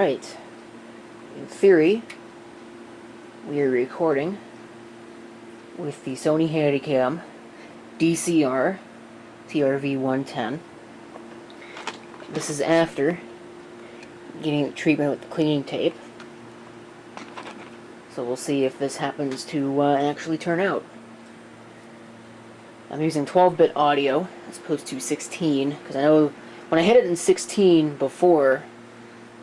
Alright. In theory, we are recording with the Sony Handycam DCR-TRV110. This is after getting the treatment with the cleaning tape. So we'll see if this happens to actually turn out. I'm using 12-bit audio as opposed to 16, because I know when I had it in 16 before,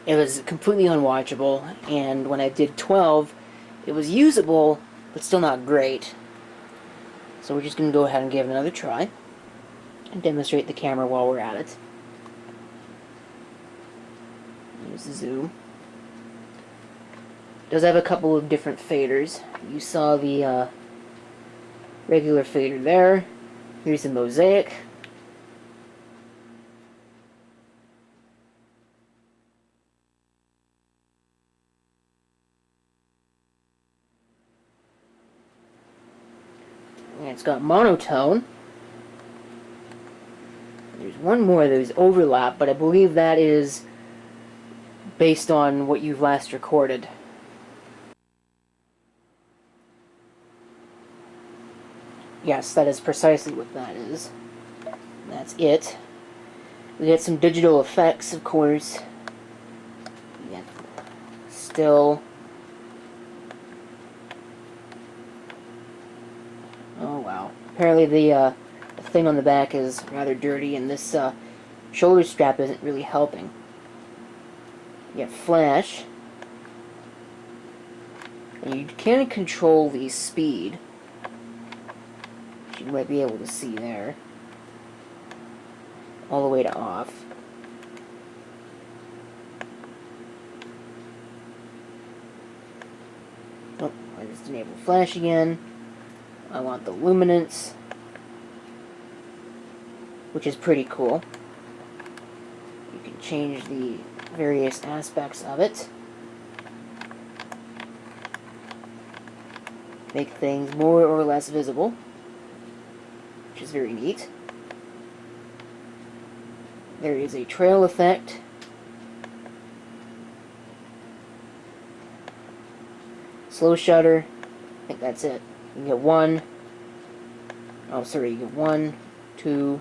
it was completely unwatchable, and when I did 12, it was usable, but still not great. So we're just going to go ahead and give it another try, and demonstrate the camera while we're at it. Here's the zoom. It does have a couple of different faders. You saw the regular fader there. Here's the mosaic. And it's got monotone. There's one more, there's overlap, but I believe that is based on what you've last recorded. Yes, that is precisely what that is. That's it. We get some digital effects, of course. We get still. Oh wow. Apparently the thing on the back is rather dirty, and this shoulder strap isn't really helping. You get flash. And you can control the speed. You might be able to see there. All the way to off. Oh, I just enabled flash again. I want the luminance, which is pretty cool. You can change the various aspects of it. Make things more or less visible, which is very neat. There is a trail effect. Slow shutter. I think that's it. You get one. Oh, sorry. You get 1, 2,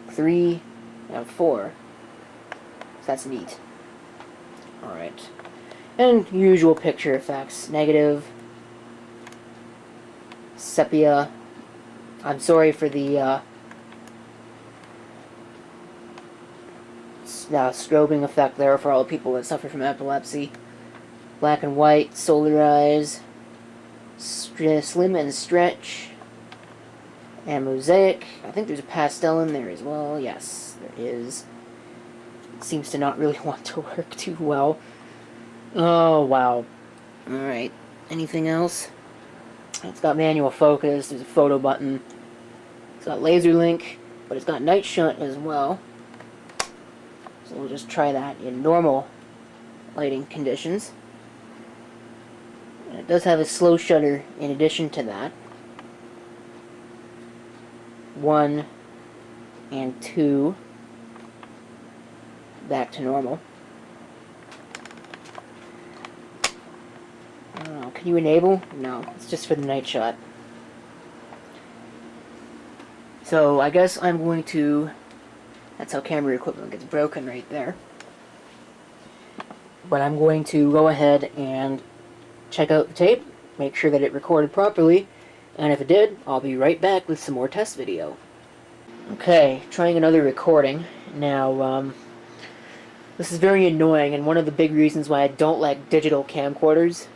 3, and 4. So that's neat. Alright. And usual picture effects. Negative. Sepia. I'm sorry for the strobing effect there for all the people that suffer from epilepsy. Black and white, solarize, slim and stretch, and mosaic. I think there's a pastel in there as well. Yes, there is. It seems to not really want to work too well. Oh, wow. Alright, anything else? It's got manual focus, there's a photo button. It's got laser link, but it's got night shunt as well. So we'll just try that in normal lighting conditions. And it does have a slow shutter in addition to that. 1 and 2. Back to normal. I don't know, can you enable? No, it's just for the night shot. So I guess I'm going to... That's how camera equipment gets broken right there. But I'm going to go ahead and check out the tape, make sure that it recorded properly, and if it did, I'll be right back with some more test video. Okay, trying another recording. Now, this is very annoying, and one of the big reasons why I don't like digital camcorders.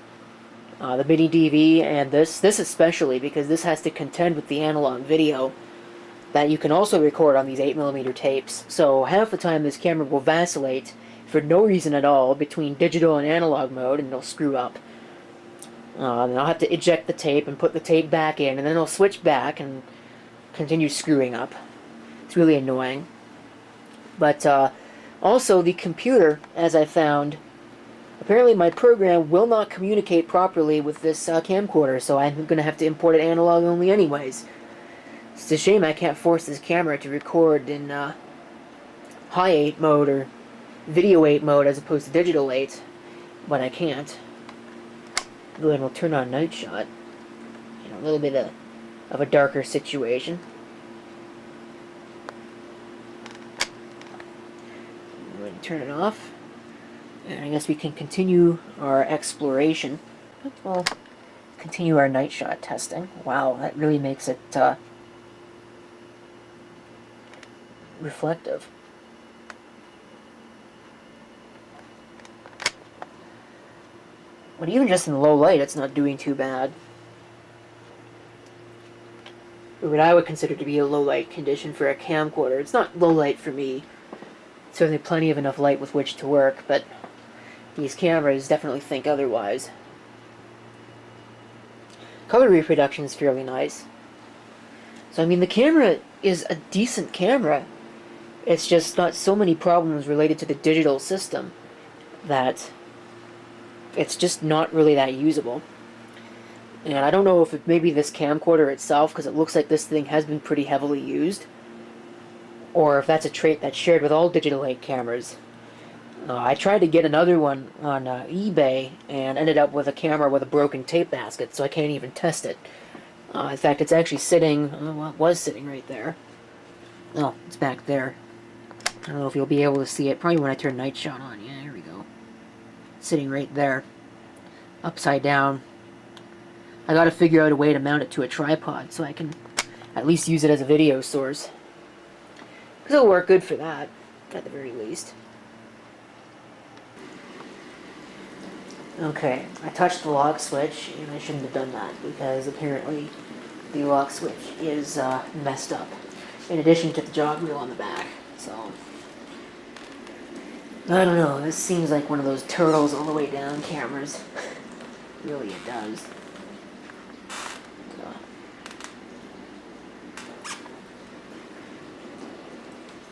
The mini DV and this especially, because this has to contend with the analog video that you can also record on these 8mm tapes. So half the time this camera will vacillate for no reason at all between digital and analog mode, and it'll screw up. And I'll have to eject the tape and put the tape back in, and then it'll switch back and continue screwing up. It's really annoying. But also the computer, as I found, apparently my program will not communicate properly with this camcorder, so I'm going to have to import it analog only anyways. It's a shame I can't force this camera to record in high 8 mode or Video 8 mode as opposed to Digital 8, but I can't. Go ahead and we'll turn on night shot. You know, a little bit of a darker situation. Go ahead and turn it off. And I guess we can continue our exploration. Well, continue our night shot testing. Wow, that really makes it reflective. But even just in low light, it's not doing too bad. Or what I would consider to be a low light condition for a camcorder. It's not low light for me. Certainly plenty of enough light with which to work, but these cameras definitely think otherwise. Color reproduction is fairly nice. So I mean, the camera is a decent camera. It's just got so many problems related to the digital system that it's just not really that usable. And I don't know if it may be this camcorder itself, because it looks like this thing has been pretty heavily used, or if that's a trait that's shared with all Digital 8 cameras. I tried to get another one on eBay and ended up with a camera with a broken tape basket, so I can't even test it. In fact, it's actually sitting, well, it was sitting right there. Oh, it's back there. I don't know if you'll be able to see it, probably when I turn night shot on. Yeah, here we go. Sitting right there, upside down. I gotta figure out a way to mount it to a tripod so I can at least use it as a video source. Because it'll work good for that, at the very least. Okay, I touched the lock switch, and I shouldn't have done that, because apparently the lock switch is messed up, in addition to the jog wheel on the back, so I don't know, this seems like one of those turtles all the way down cameras. Really, it does.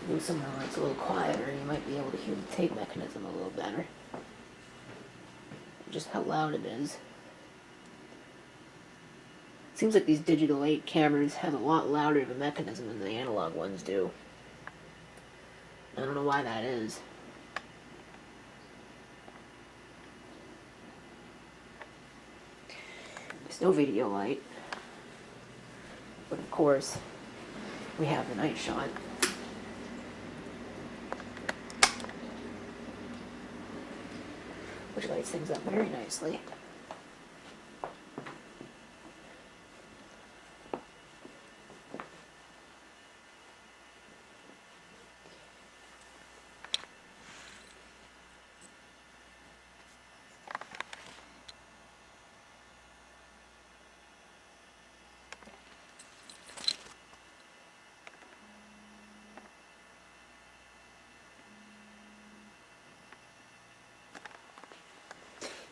Move somewhere where it's a little quieter, you might be able to hear the tape mechanism a little better. Just how loud it is. Seems like these Digital 8 cameras have a lot louder of a mechanism than the analog ones do. I don't know why that is. There's no video light. But of course, we have the night shot. Which lights things up very nicely.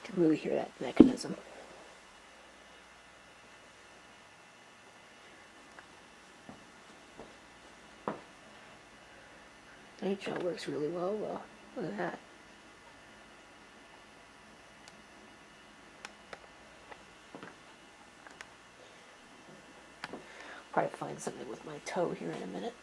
Can really hear that mechanism. Night shot works really well though. Look at that. Probably find something with my toe here in a minute.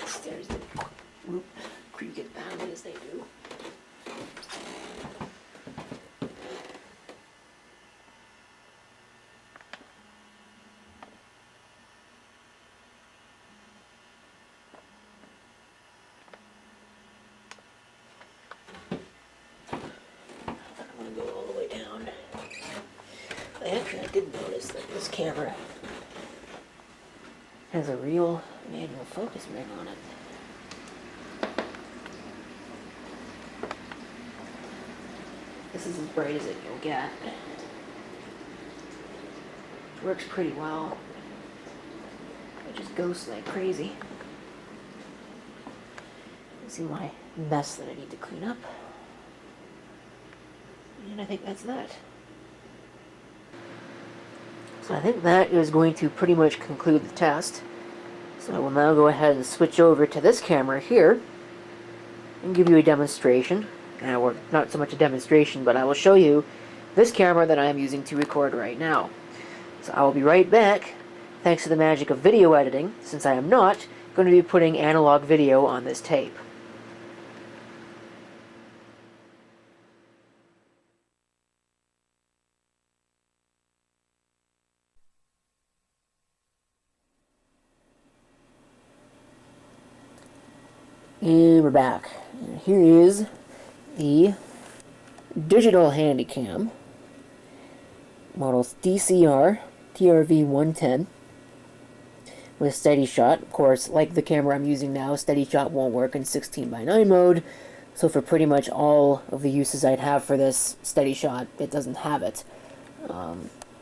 Stairs that creak it down as they do. I'm going to go all the way down. Actually, I did notice that this camera has a real manual focus ring on it. This is as bright as it will get. It works pretty well. It just ghosts like crazy. You see my mess that I need to clean up. And I think that's that. So I think that is going to pretty much conclude the test. So I will now go ahead and switch over to this camera here and give you a demonstration. Or not so much a demonstration, but I will show you this camera that I am using to record right now. So I will be right back, thanks to the magic of video editing, since I am not going to be putting analog video on this tape. And we're back. And here is the digital Handycam, model DCR-TRV110, with steady shot. Of course, like the camera I'm using now, steady shot won't work in 16:9 mode, so for pretty much all of the uses I'd have for this steady shot, it doesn't have it.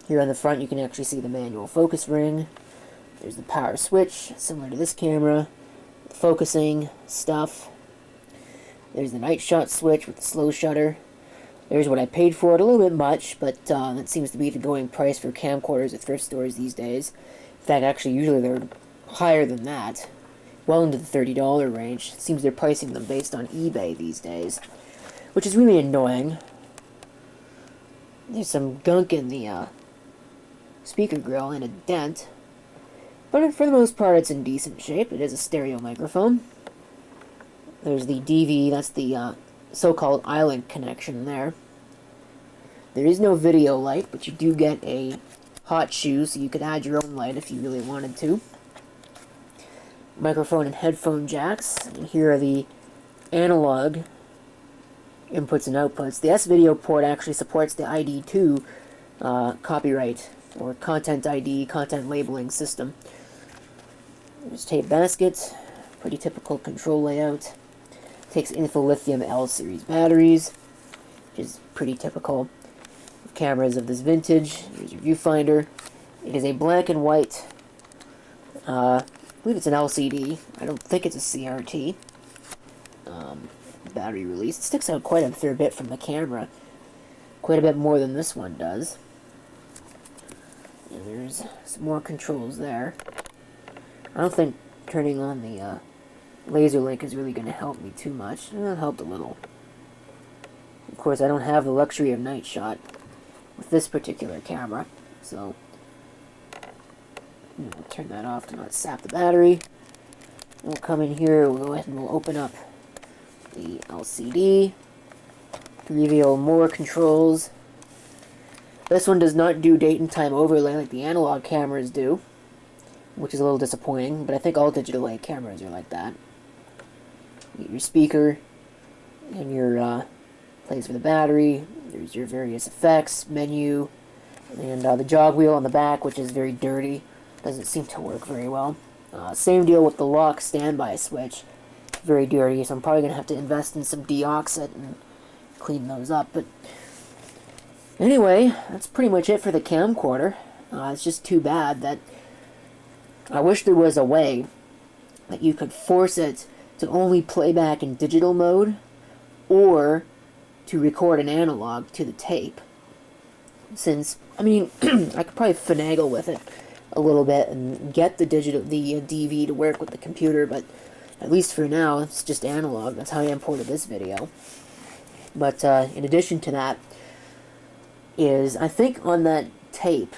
Here on the front you can actually see the manual focus ring. There's the power switch, similar to this camera. Focusing stuff. There's the night shot switch with the slow shutter. There's what I paid for it, a little bit much, but that seems to be the going price for camcorders at thrift stores these days. In fact, actually, usually they're higher than that, well into the $30 range. It seems they're pricing them based on eBay these days, which is really annoying. There's some gunk in the speaker grill and a dent. But for the most part, it's in decent shape. It is a stereo microphone. There's the DV, that's the so-called island connection there. There is no video light, but you do get a hot shoe, so you could add your own light if you really wanted to. Microphone and headphone jacks. And here are the analog inputs and outputs. The S-video port actually supports the ID2 copyright, or content ID, content labeling system. There's tape baskets, pretty typical control layout. Takes lithium L series batteries, which is pretty typical of cameras of this vintage. Here's your viewfinder. It is a black and white, I believe it's an LCD. I don't think it's a CRT. Battery release. It sticks out quite a fair bit from the camera. Quite a bit more than this one does. And there's some more controls there. I don't think turning on the laser link is really going to help me too much. It helped a little. Of course, I don't have the luxury of night shot with this particular camera, so we'll turn that off to not sap the battery. We'll come in here, we'll go ahead and we'll open up the LCD to reveal more controls. This one does not do date and time overlay like the analog cameras do, which is a little disappointing, but I think all Digital8 cameras are like that. You get your speaker, and your place for the battery. There's your various effects, menu, and the jog wheel on the back, which is very dirty. Doesn't seem to work very well. Same deal with the lock standby switch. Very dirty, so I'm probably going to have to invest in some deoxit and clean those up. But anyway, that's pretty much it for the camcorder. It's just too bad that I wish there was a way that you could force it to only play back in digital mode or to record an analog to the tape. Since, I mean, I could probably finagle with it a little bit and get the DV to work with the computer, but at least for now, it's just analog. That's how I imported this video. But in addition to that, I think on that tape,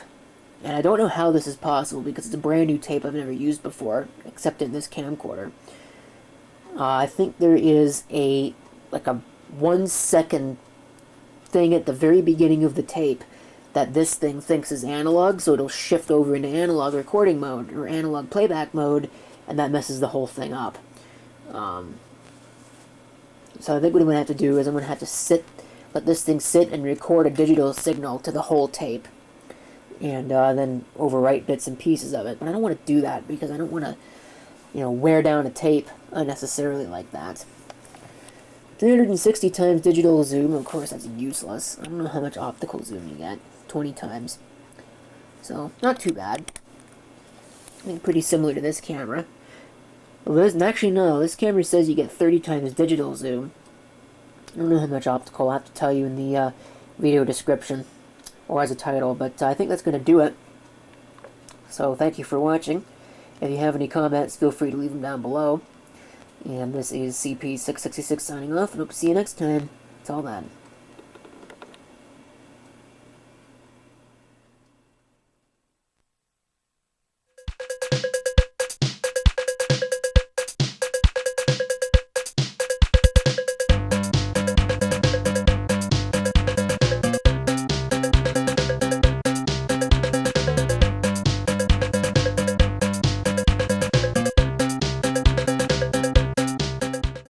and I don't know how this is possible because it's a brand new tape I've never used before, except in this camcorder. I think there is a 1 second thing at the very beginning of the tape that this thing thinks is analog, so it'll shift over into analog recording mode or analog playback mode, and that messes the whole thing up. So I think what I'm going to have to do is I'm going to have to let this thing sit and record a digital signal to the whole tape, and then overwrite bits and pieces of it. But I don't want to do that because I don't want to, wear down a tape unnecessarily like that. 360 times digital zoom, of course that's useless. I don't know how much optical zoom you get. 20 times. So, not too bad. I think pretty similar to this camera. Well, actually no, this camera says you get 30 times digital zoom. I don't know how much optical, I'll have to tell you in the video description, or as a title, but I think that's going to do it. So thank you for watching. If you have any comments, feel free to leave them down below. And this is CP666 signing off, and hope to see you next time. Till then.